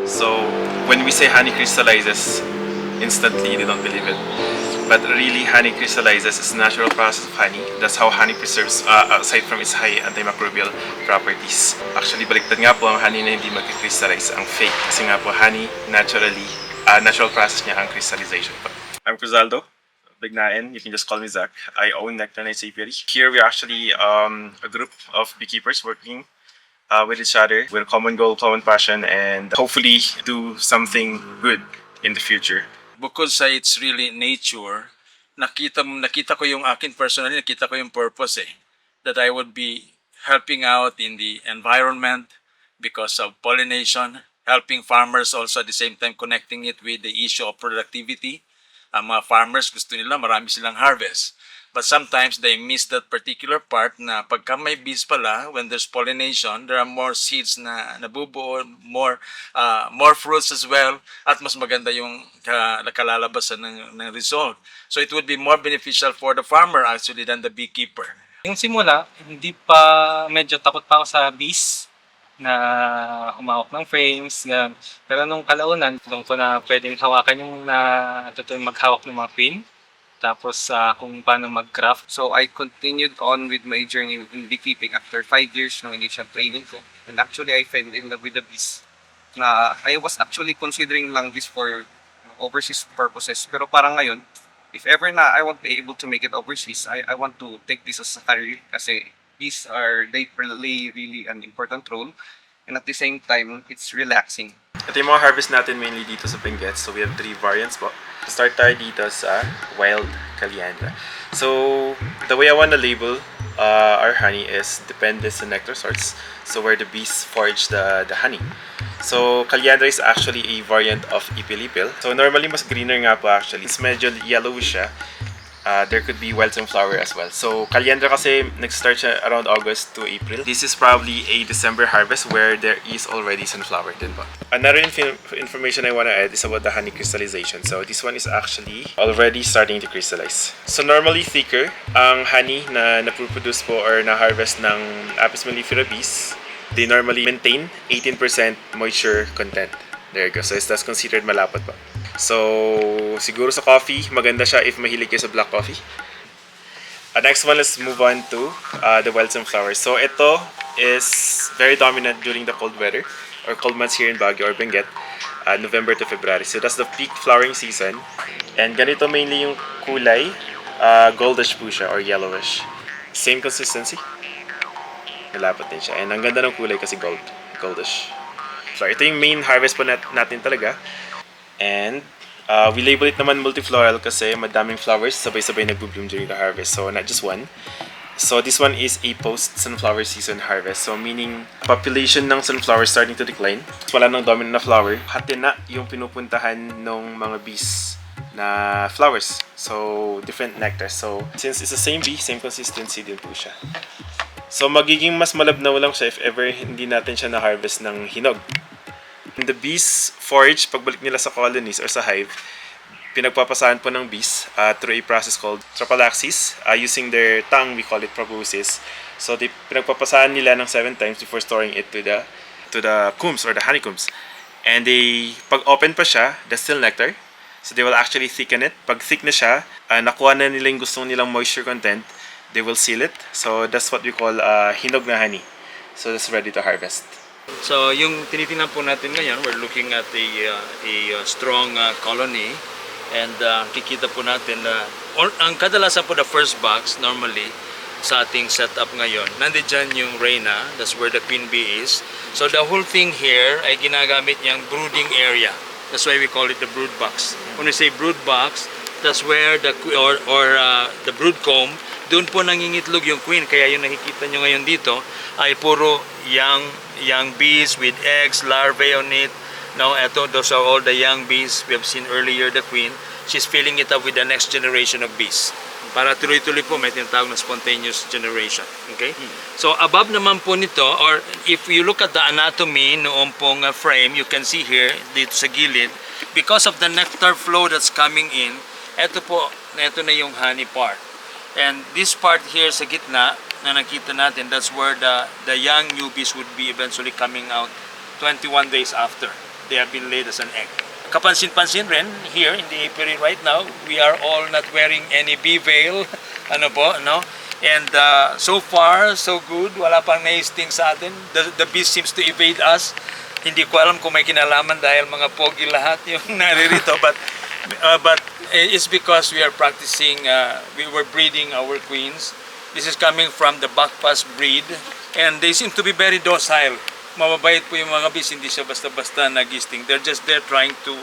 So when we say honey crystallizes, instantly they don't believe it. But really, honey crystallizes is a natural process of honey. That's how honey preserves, aside from its high antimicrobial properties. Actually, baliktad nga po ang honey na hindi mag-crystallize, ang fake. Kasi nga po, honey, natural process niya ang crystallization po. I'm Cruzaldo, Bignain. You can just call me Zach. I own Nectar Knights Apiary. Here, we're actually a group of beekeepers working with each other with a common goal, common passion, and hopefully do something good in the future. Bukod sa it's really nature, nakita ko yung akin personally, nakita ko yung purpose that I would be helping out in the environment because of pollination, helping farmers also at the same time connecting it with the issue of productivity. Ang mga farmers gusto nila marami silang harvest. But sometimes they miss that particular part na pagka may bees pala, when there's pollination, there are more seeds na nabubuo, more fruits as well, at mas maganda yung nakalalabasan ng result. So it would be more beneficial for the farmer actually than the beekeeper. Yung simula, hindi pa medyo takot pa ako sa bees na humawak ng frames. Pero nung kalaunan, doon ko na pwedeng hawakan yung maghawak ng mga queen. Tapos kung paano mag-craft. So I continued on with my journey in beekeeping after 5 years ng initial training ko. And actually I fell in love with the bees. I was actually considering lang this for overseas purposes. Pero parang ngayon, if ever na I won't be able to make it overseas, I want to take this as a career. Kasi bees they play really an important role. And at the same time, it's relaxing. Ito yung mga harvest natin mainly dito sa benguet. So we have 3 variants po. Start tayo dito sa wild Calyandra. So the way I want to label our honey is depende sa nectar source. So where the bees forage the honey. So Calyandra is actually a variant of ipilipil. So normally mas greener nga po actually. It's medyo yellowish siya. There could be wild sunflower as well. So Calyandra kasi nag-start siya around August to April. This is probably a December harvest where there is already sunflower din po. Another information I want to add is about the honey crystallization. So this one is actually already starting to crystallize. So normally thicker ang honey na naproduce po or na-harvest ng Apis mellifera bees. They normally maintain 18% moisture content. There you go. So that's considered malapot po. So, siguro sa coffee, maganda siya if mahilig kayo sa black coffee. Next one, let's move on to the wild sunflowers. So, ito is very dominant during the cold weather or cold months here in Baguio or Benguet, November to February. So, that's the peak flowering season. And ganito mainly yung kulay, goldish po siya or yellowish. Same consistency. Nalapot din siya. And ang ganda ng kulay kasi goldish. So, ito yung main harvest po natin talaga. And we label it naman multifloral kasi madaming flowers sabay-sabay nagbo-bloom during the harvest. So not just one. So this one is a post-sunflower season harvest. So meaning population ng sunflower starting to decline. Wala nang dominant na flower. Hati na yung pinupuntahan ng mga bees na flowers. So different nectar. So since it's the same bee, same consistency din po siya. So magiging mas malabnaw lang siya if ever hindi natin siya na-harvest ng hinog. The bees forage, pagbalik nila sa colonies or sa hive, pinagpapasahan po ng bees through a process called tropalaxis. Using their tongue, we call it proboscis. So pinagpapasahan nila ng 7 times before storing it to the combs or the honeycombs. And pag open pa siya, that's still nectar. So they will actually thicken it. Pag thick na siya, nakuha na nila yung gusto nilang moisture content, they will seal it. So that's what we call hinog na honey. So that's ready to harvest. So yung tinitingnan po natin ngayon, we're looking at a strong colony and kikita po natin na ang kadalasan po the first box normally sa ating setup ngayon, nandiyan yung reina, that's where the queen bee is. So the whole thing here ay ginagamit niyang brooding area. That's why we call it the brood box. When we say brood box, that's where the brood comb, doon po nangingitlog yung queen. Kaya yung nakikita nyo ngayon dito ay puro young bees with eggs, larvae on it. Now, those are all the young bees. We have seen earlier the queen. She's filling it up with the next generation of bees. Para tuloy-tuloy po, may tinatawag na spontaneous generation. Okay? So, above naman po nito, or if you look at the anatomy noong pong frame, you can see here, dito sa gilid, because of the nectar flow that's coming in, ito na yung honey part. And this part here sa gitna na nakita natin, that's where the young newbies would be eventually coming out 21 days after. they have been laid as an egg. Kapansin-pansin rin, here in the apiary right now, we are all not wearing any bee veil. Ano po, no? And so far, so good. Wala pang na-sting sa atin. The bee seems to evade us. Hindi ko alam kung may kinalaman dahil mga pogi lahat yung naririto. But it's because we are practicing, we were breeding our queens. This is coming from the backpass breed. And they seem to be very docile. Mababait po yung mga bees, hindi siya basta-basta nag-sting. They're just there trying to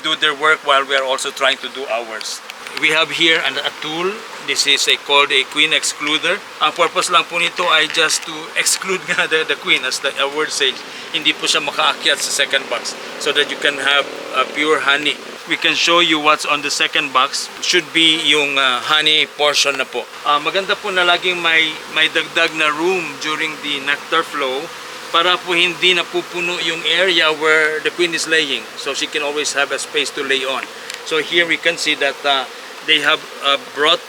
do their work while we are also trying to do ours. We have here a tool. This is called a queen excluder. Ang purpose lang po nito ay just to exclude nga the queen, as the word says. Hindi po siya makaakyat sa second box so that you can have pure honey. We can show you what's on the second box. Should be yung honey portion na po. Maganda po na laging may dagdag na room during the nectar flow para po hindi napupuno yung area where the queen is laying. So she can always have a space to lay on. So here we can see that they have brought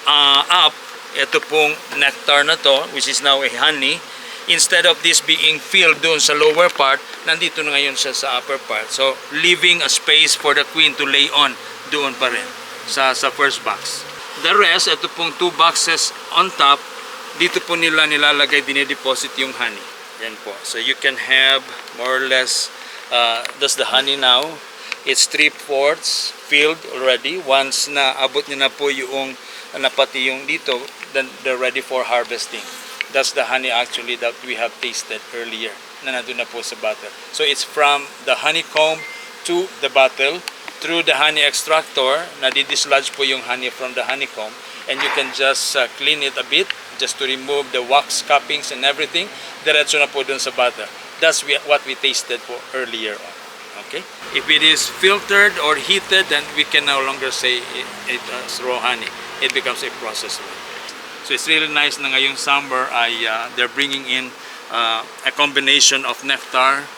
up ito pong nectar na to, which is now a honey. Instead of this being filled doon sa lower part, nandito na ngayon siya sa upper part. So leaving a space for the queen to lay on doon pa rin sa first box. The rest, ito pong 2 boxes on top, dito po nila nilalagay, dinideposit yung honey. Yan po. So you can have more or less, that's the honey now. It's 3/4 filled already. Once na abot niya na po yung napati yung dito, then they're ready for harvesting. That's the honey actually that we have tasted earlier na nandun na po sa bottle. So it's from the honeycomb to the bottle through the honey extractor. Nadidislodge po yung honey from the honeycomb, and you can just clean it a bit just to remove the wax cappings and everything. Diretso na po dun sa bottle. That's what we tasted po earlier on. Okay? If it is filtered or heated, then we can no longer say it's raw honey. It becomes a processed one. So it's really nice na ngayong summer they're bringing in a combination of nectar.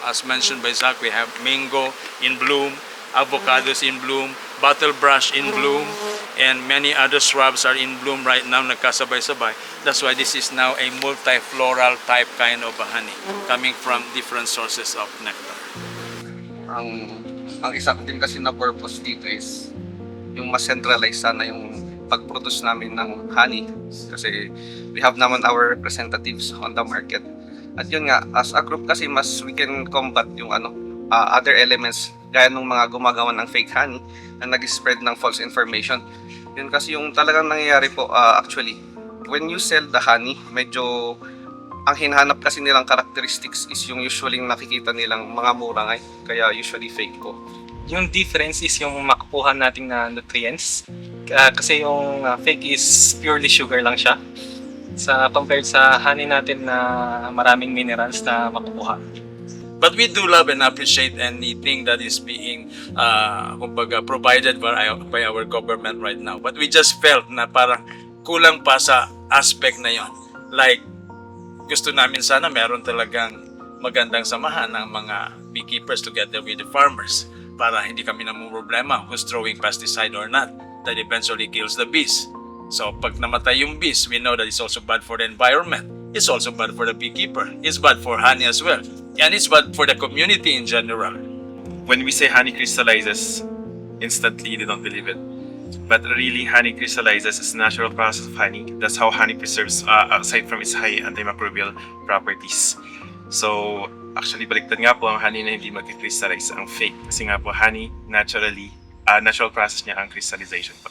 As mentioned by Zach, we have mango in bloom, avocados in bloom, bottle brush in bloom, and many other shrubs are in bloom right now, nagkasabay-sabay. That's why this is now a multifloral type kind of honey coming from different sources of nectar. Ang isa din kasi na purpose dito is yung mas centralize sana yung pag-produce namin ng honey, kasi we have naman our representatives on the market. At yun nga, as a group kasi mas we can combat yung other elements gaya ng mga gumagawa ng fake honey na nag-spread ng false information. Yun kasi yung talagang nangyayari po actually when you sell the honey, medyo ang hinahanap kasi nilang characteristics is yung usually nakikita nilang mga murangay, kaya usually fake po. Yung difference is yung makukuha nating na nutrients. Kasi yung fake is purely sugar lang siya. Compared sa honey natin na maraming minerals na makukuha. But we do love and appreciate anything that is being kumbaga provided by our government right now. But we just felt na parang kulang pa sa aspect na yon. Like, gusto namin sana meron talagang magandang samahan ng mga beekeepers together with the farmers para hindi kami namumroblema who's throwing pesticide or not that eventually kills the bees. So pag namatay yung bees, we know that it's also bad for the environment. It's also bad for the beekeeper. It's bad for honey as well. And it's bad for the community in general. When we say honey crystallizes, instantly they don't believe it. But really, honey crystallizes is a natural process of honey. That's how honey preserves, aside from its high antimicrobial properties. So, actually, baliktad nga po ang honey na hindi mag-crystallize, ang fake. Kasi nga po, honey, natural process niya ang crystallization po.